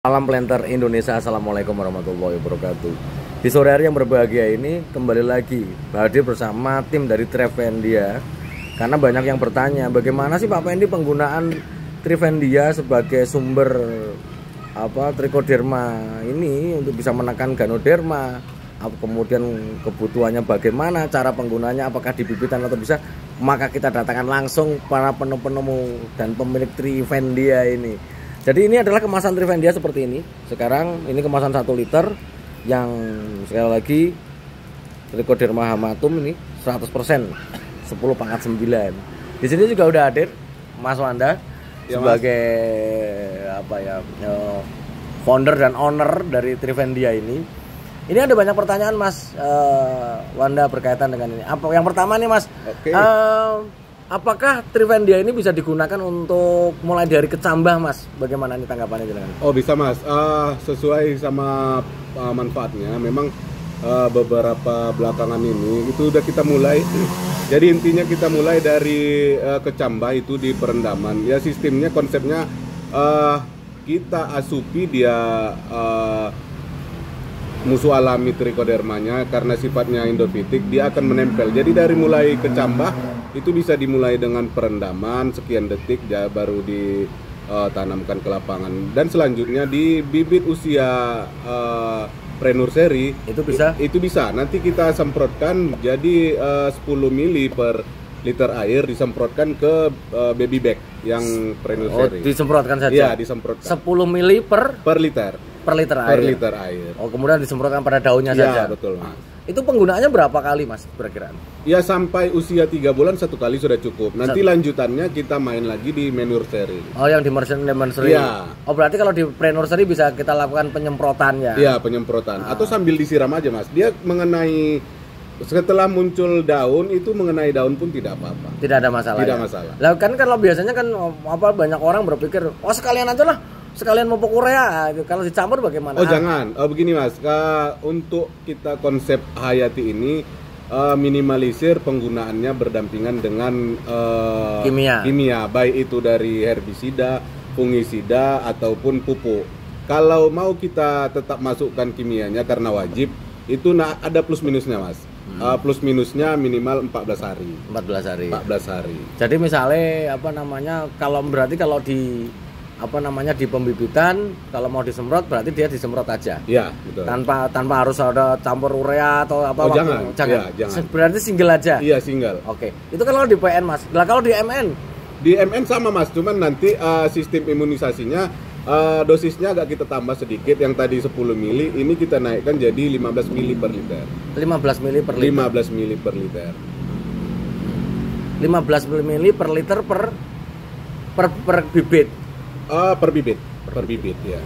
Salam Planter Indonesia, Assalamualaikum warahmatullahi wabarakatuh. Di sore hari yang berbahagia ini kembali lagi hadir bersama tim dari Trivendia. Karena banyak yang bertanya, bagaimana sih Pak Pendi penggunaan Trivendia sebagai sumber trichoderma ini untuk bisa menekan ganoderma. Kemudian kebutuhannya bagaimana, cara penggunanya, apakah di bibitan atau bisa. Maka kita datangkan langsung para penemu dan pemilik Trivendia ini. Jadi ini adalah kemasan Trivendia seperti ini. Sekarang ini kemasan 1 liter yang sekali lagi Trichoderma hamatum ini 100% 10/9. Di sini juga udah hadir Mas Wanda ya, sebagai founder dan owner dari Trivendia ini. Ini ada banyak pertanyaan Mas Wanda berkaitan dengan ini. Yang pertama nih Mas, apakah Trivendia ini bisa digunakan untuk mulai dari kecambah Mas? Bagaimana nih tanggapannya jelaskan? Oh bisa Mas, sesuai sama manfaatnya. Memang beberapa belakangan ini itu udah kita mulai. Jadi intinya kita mulai dari kecambah itu di perendaman. Ya sistemnya, konsepnya kita asupi dia musuh alami trichodermanya karena sifatnya endofitik, dia akan menempel. Jadi dari mulai kecambah itu bisa dimulai dengan perendaman sekian detik ya, baru ditanamkan ke lapangan, dan selanjutnya di bibit usia pre-nursery itu bisa nanti kita semprotkan jadi 10 mili per liter air disemprotkan ke baby bag yang pre-nursery. Disemprotkan saja? Iya, disemprotkan 10 mili per liter air. Oh, kemudian disemprotkan pada daunnya saja. Iya, betul Mas. Itu penggunaannya berapa kali Mas kira-kira? Ya sampai usia 3 bulan 1 kali sudah cukup. Nanti lanjutannya kita main lagi di nursery. Oh, yang di nursery. Ya. Oh, berarti kalau di pre-nursery bisa kita lakukan penyemprotannya. Iya, penyemprotan. Atau sambil disiram aja Mas. Dia mengenai setelah muncul daun itu, mengenai daun pun tidak apa-apa. Tidak ada masalah. Tidak masalah. Lah kan kalau biasanya kan banyak orang berpikir, oh sekalian aja lah. Sekalian pupuk urea, kalau dicampur bagaimana? Oh jangan, begini Mas, untuk kita konsep hayati ini minimalisir penggunaannya berdampingan dengan kimia, baik itu dari herbisida, fungisida ataupun pupuk. Kalau mau kita tetap masukkan kimianya karena wajib, itu ada plus minusnya Mas. Plus minusnya minimal 14 hari. 14 hari. Jadi misalnya kalau di di pembibitan, kalau mau disemprot berarti dia disemprot aja. Iya, betul. Tanpa harus ada campur urea atau apa. Oh, jangan. Ya, jangan. Berarti single aja. Iya, single. Oke. Itu kalau di PN Mas. Lah kalau di MN? Di MN sama Mas, cuman nanti sistem imunisasinya dosisnya agak kita tambah sedikit. Yang tadi 10 mili, ini kita naikkan jadi 15 mili per liter. 15 mili per liter. 15 mili per liter. 15 mili per liter per bibit. Per bibit ya.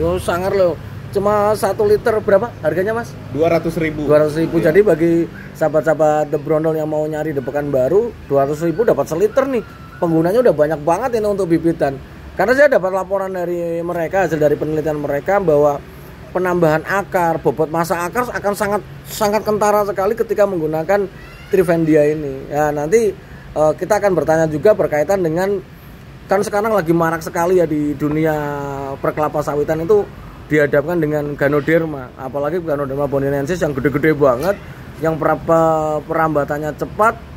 Oh, sangar loh. Cuma 1 liter berapa harganya Mas? 200.000. 200.000. Ya. Jadi bagi sahabat-sahabat The Brondol yang mau nyari di Pekanbaru, 200.000 dapat seliter nih. Penggunanya udah banyak banget ini untuk bibitan. Karena saya dapat laporan dari mereka, hasil dari penelitian mereka, bahwa penambahan akar, bobot massa akar akan sangat kentara sekali ketika menggunakan Trivendia ini. Ya, nanti kita akan bertanya juga berkaitan dengan, kan sekarang lagi marak sekali ya di dunia perkelapa sawitan itu dihadapkan dengan ganoderma, apalagi ganoderma boninensis yang gede-gede banget, yang perambatannya cepat.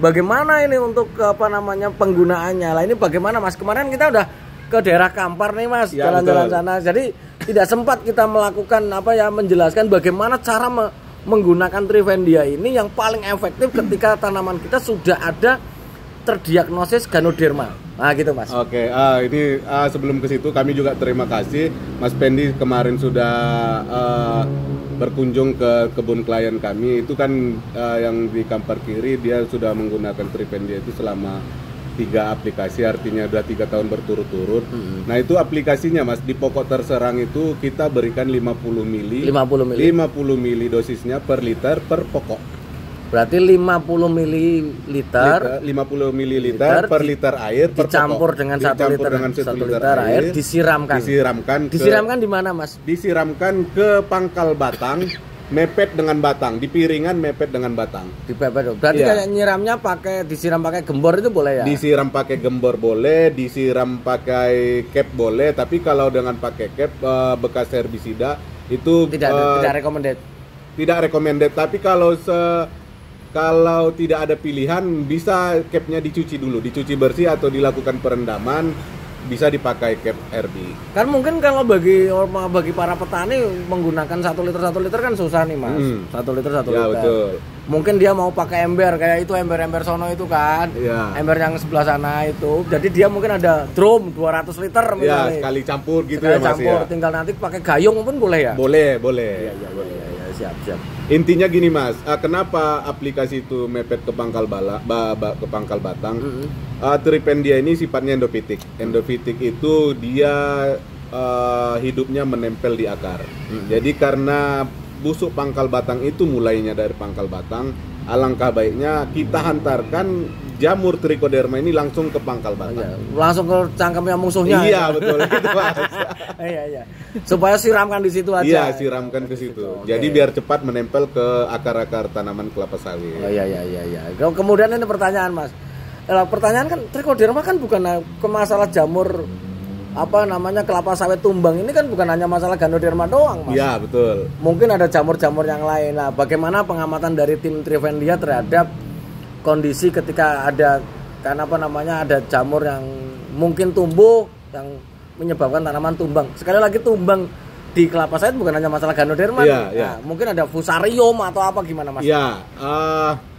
Bagaimana ini untuk penggunaannya? Lah ini bagaimana Mas? Kemarin kita udah ke daerah Kampar nih Mas, ya, jalan-jalan sana. Jadi tidak sempat kita melakukan menjelaskan bagaimana cara menggunakan Trivendia ini yang paling efektif ketika tanaman kita sudah ada terdiagnosis ganoderma. Nah gitu Mas. Oke, ini sebelum ke situ kami juga terima kasih Mas Pendi kemarin sudah berkunjung ke kebun klien kami. Itu kan yang di Kampar Kiri, dia sudah menggunakan Trivendia itu selama 3 aplikasi, artinya udah 3 tahun berturut-turut. Nah itu aplikasinya Mas, di pokok terserang itu kita berikan 50 mili dosisnya per liter per pokok. Berarti 50 mililiter per liter air dicampur dengan 1 liter air, disiramkan. Disiramkan di mana Mas? Disiramkan ke pangkal batang mepet dengan batang, di piringan mepet dengan batang. Dipepet. Berarti Iya. kayak nyiramnya disiram pakai gembor itu boleh ya? Disiram pakai gembor boleh, disiram pakai cap boleh, tapi kalau dengan pakai cap bekas herbisida itu Tidak recommended. tidak recommended. Tapi kalau tidak ada pilihan, bisa capnya dicuci dulu, dicuci bersih atau dilakukan perendaman, bisa dipakai cap RB. Kan mungkin kalau bagi para petani menggunakan 1 liter kan susah nih Mas. 1 liter 1 Ya, liter. betul. Mungkin dia mau pakai ember kayak itu ember sono itu kan. Ya. Ember yang sebelah sana itu. Jadi dia mungkin ada drum 200 liter Ya, misalnya. sekali campur gitu Sekali ya Mas campur, ya. tinggal nanti pakai gayung pun boleh ya? Boleh. Iya, boleh. Ya, siap. Intinya gini Mas, kenapa aplikasi itu mepet ke pangkal ke pangkal batang? Tripendia ini sifatnya endofitik. Endofitik itu dia hidupnya menempel di akar. Jadi karena busuk pangkal batang itu mulainya dari pangkal batang, alangkah baiknya kita hantarkan jamur trichoderma ini langsung ke pangkal batang. Iya, langsung ke cangkemnya musuhnya. Iya, betul itu Mas. Iya. Supaya siramkan di situ aja. Iya, siramkan ke situ. Oke. Jadi biar cepat menempel ke akar-akar tanaman kelapa sawit. Oh, iya. Kemudian ini pertanyaan Mas. Pertanyaan kan trichoderma kan bukan ke masalah jamur kelapa sawit tumbang, ini kan bukan hanya masalah ganoderma doang Mas. Iya, betul. Mungkin ada jamur-jamur yang lain. Nah, bagaimana pengamatan dari tim Trivendia terhadap kondisi ketika ada ada jamur yang mungkin tumbuh yang menyebabkan tanaman tumbang. Sekali lagi tumbang di kelapa sawit bukan hanya masalah ganoderma. Iya. Mungkin ada fusarium atau apa gimana Mas? Iya,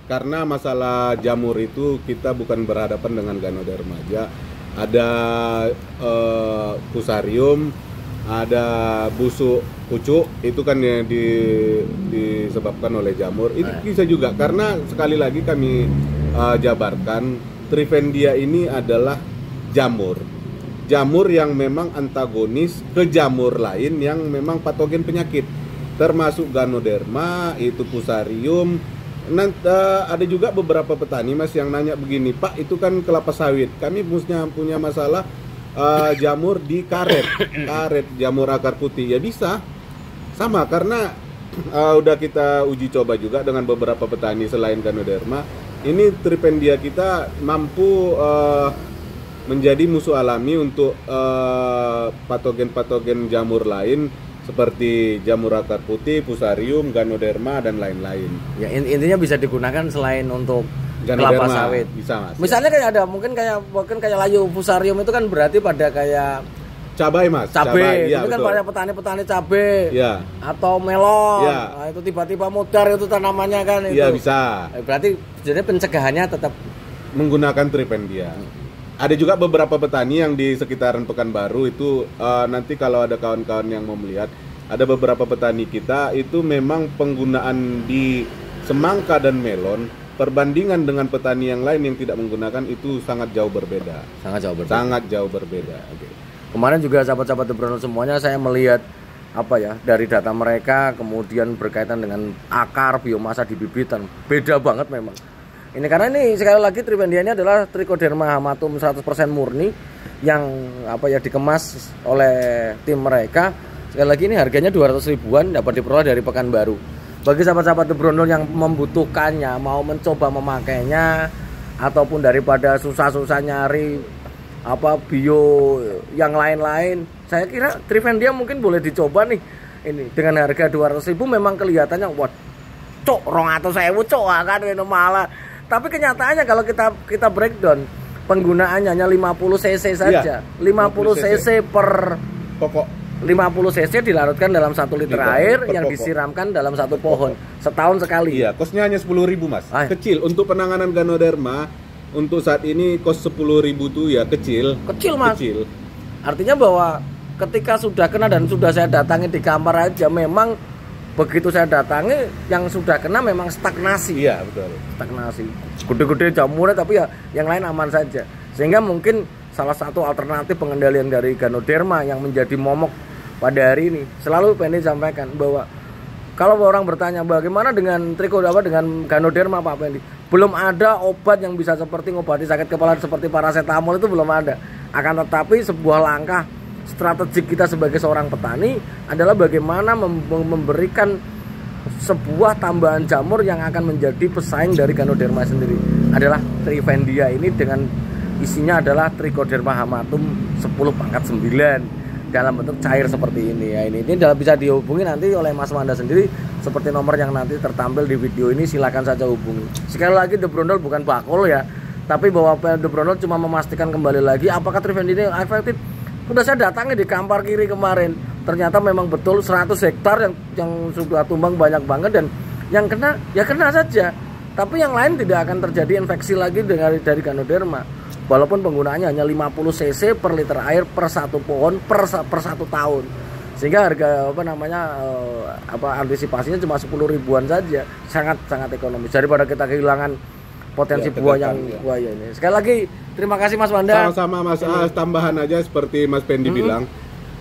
karena masalah jamur itu kita bukan berhadapan dengan ganoderma aja. Ada fusarium, ada busuk pucuk, itu kan yang disebabkan oleh jamur. Itu bisa juga karena sekali lagi kami jabarkan Trivendia ini adalah jamur yang memang antagonis ke jamur lain yang memang patogen penyakit, termasuk ganoderma, itu fusarium. Ada juga beberapa petani Mas yang nanya begini, Pak, itu kan kelapa sawit, kami punya masalah jamur di karet jamur akar putih. Ya bisa sama, karena udah kita uji coba juga dengan beberapa petani selain ganoderma. Ini Tripendia kita mampu menjadi musuh alami untuk patogen-patogen jamur lain seperti jamur akar putih, fusarium, ganoderma dan lain-lain. Ya, intinya bisa digunakan selain untuk Ganoderma, kelapa sawit. bisa Mas. Misalnya kayak ada mungkin kayak layu fusarium itu kan berarti pada kayak Cabai Mas. cabai. Ya, itu kan betul. pada petani-petani cabai. Ya. Atau melon. Ya. Nah, itu tiba-tiba mudar itu tanamannya kan itu. Iya, bisa. Berarti jadi pencegahannya tetap Menggunakan Tripendia. Ada juga beberapa petani yang di sekitaran Pekanbaru itu nanti kalau ada kawan-kawan yang mau melihat, ada beberapa petani kita itu memang penggunaan di semangka dan melon perbandingan dengan petani yang lain yang tidak menggunakan itu sangat jauh berbeda. Sangat jauh berbeda. Oke. Kemarin juga sahabat-sahabat The Brownell semuanya saya melihat dari data mereka, kemudian berkaitan dengan akar biomasa di bibitan beda banget memang. Ini karena ini sekali lagi Tripendia ini adalah Trichoderma hamatum 100% murni yang dikemas oleh tim mereka. Sekali lagi ini harganya 200 ribuan, dapat diperoleh dari Pekanbaru. Bagi sahabat-sahabat The Brownell yang membutuhkannya, mau mencoba memakainya ataupun daripada susah-susah nyari bio yang lain-lain, saya kira Trivendia mungkin boleh dicoba nih. Ini dengan harga 200 ribu memang kelihatannya cok 200.000 cok kan ini malah. Tapi kenyataannya kalau kita breakdown penggunaannya hanya 50 cc saja. 50 cc per pokok. 50 cc dilarutkan dalam 1 liter air yang pokok. Disiramkan dalam satu pohon setahun sekali. Iya, kosnya hanya 10.000 Mas. Kecil untuk penanganan ganoderma. Untuk saat ini kos 10.000 tuh ya kecil Mas. Kecil. Artinya bahwa ketika sudah kena dan sudah saya datangi di kamar aja, memang begitu saya datangi yang sudah kena memang stagnasi. Iya, betul. Stagnasi. Gede-gede jamurnya tapi ya yang lain aman saja. Sehingga mungkin salah satu alternatif pengendalian dari ganoderma yang menjadi momok pada hari ini. Selalu pengen disampaikan bahwa kalau orang bertanya bagaimana dengan dengan ganoderma Pak Pendi, belum ada obat yang bisa seperti ngobati sakit kepala seperti paracetamol, itu belum ada. Akan tetapi sebuah langkah strategik kita sebagai seorang petani adalah bagaimana memberikan sebuah tambahan jamur yang akan menjadi pesaing dari Ganoderma sendiri adalah Trivendia ini dengan isinya adalah Trichoderma hamatum 10⁻⁹ dalam bentuk cair seperti ini ya. Ini bisa dihubungi nanti oleh Mas Wanda sendiri seperti nomor yang nanti tertampil di video ini, silakan saja hubungi. Sekali lagi The Brondol bukan bakul ya, tapi bahwa The Brondol cuma memastikan kembali lagi apakah Trivendia ini efektif. Sudah saya datangi di Kampar Kiri kemarin, ternyata memang betul 100 hektar yang sudah tumbang banyak banget, dan yang kena ya kena saja, tapi yang lain tidak akan terjadi infeksi lagi dari Ganoderma. Walaupun penggunaannya hanya 50 cc per liter air per satu pohon per 1 tahun, sehingga harga antisipasinya cuma 10 ribuan saja, sangat ekonomis daripada kita kehilangan potensi buah yang buaya ini. Sekali lagi terima kasih Mas Wanda. Sama-sama Mas. Tambahan aja seperti Mas Pendi bilang,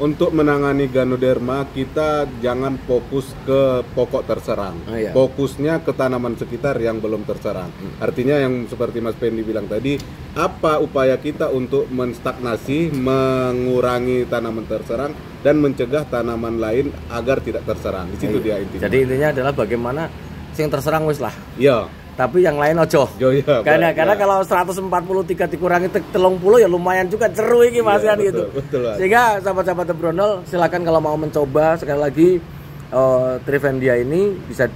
untuk menangani Ganoderma kita jangan fokus ke pokok terserang. Fokusnya ke tanaman sekitar yang belum terserang. Artinya yang seperti Mas Pendi bilang tadi, apa upaya kita untuk menstagnasi, mengurangi tanaman terserang dan mencegah tanaman lain agar tidak terserang. Di situ dia intinya. Jadi intinya adalah bagaimana yang terserang wis lah. Iya. Tapi yang lain ojo. Karena kalau 143 dikurangi 30 ya lumayan juga, ceru ini Mas kan gitu. Betul. Sehingga sahabat-sahabat The Brondol silakan kalau mau mencoba sekali lagi Trivendia ini bisa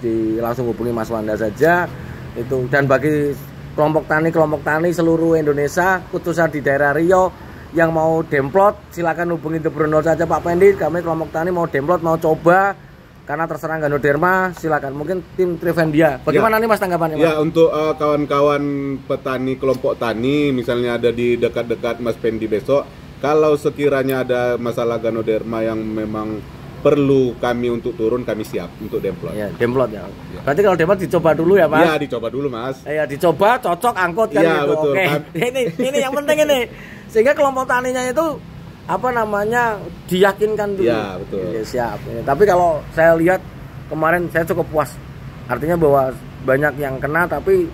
langsung hubungi Mas Wanda saja itu. Dan bagi kelompok tani seluruh Indonesia, khususnya di daerah Riau yang mau demplot, silakan hubungi The Brondol saja Pak Pendi. Kami kelompok tani mau demplot, mau coba karena terserang Ganoderma, silakan. Mungkin tim Trivendia. Bagaimana nih Mas tanggapannya Mas? Ya, untuk kawan-kawan petani, kelompok tani misalnya ada di dekat-dekat Mas Pendi besok, kalau sekiranya ada masalah Ganoderma yang memang perlu kami untuk turun, kami siap untuk demplot. Ya, demplot ya. Berarti kalau demplot dicoba dulu ya Mas? Iya, dicoba dulu Mas. Iya, dicoba, cocok, angkut kan gitu. Betul. Oke. Ini yang penting ini. Sehingga kelompok taninya itu diyakinkan dulu. Iya, betul. Ya, siap. Ya, tapi kalau saya lihat kemarin saya cukup puas. Artinya bahwa banyak yang kena tapi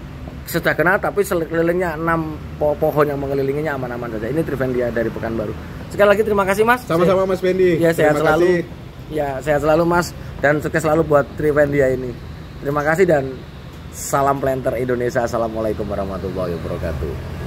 sudah kena tapi sekelilingnya 6 pohon yang mengelilinginya aman-aman saja. Ini Trivendia dari Pekanbaru. Sekali lagi terima kasih Mas. Sama-sama Mas Pendi. Ya, sehat selalu. Ya, sehat selalu Mas, dan sukses selalu buat Trivendia ini. Terima kasih dan salam planter Indonesia. Assalamualaikum warahmatullahi wabarakatuh.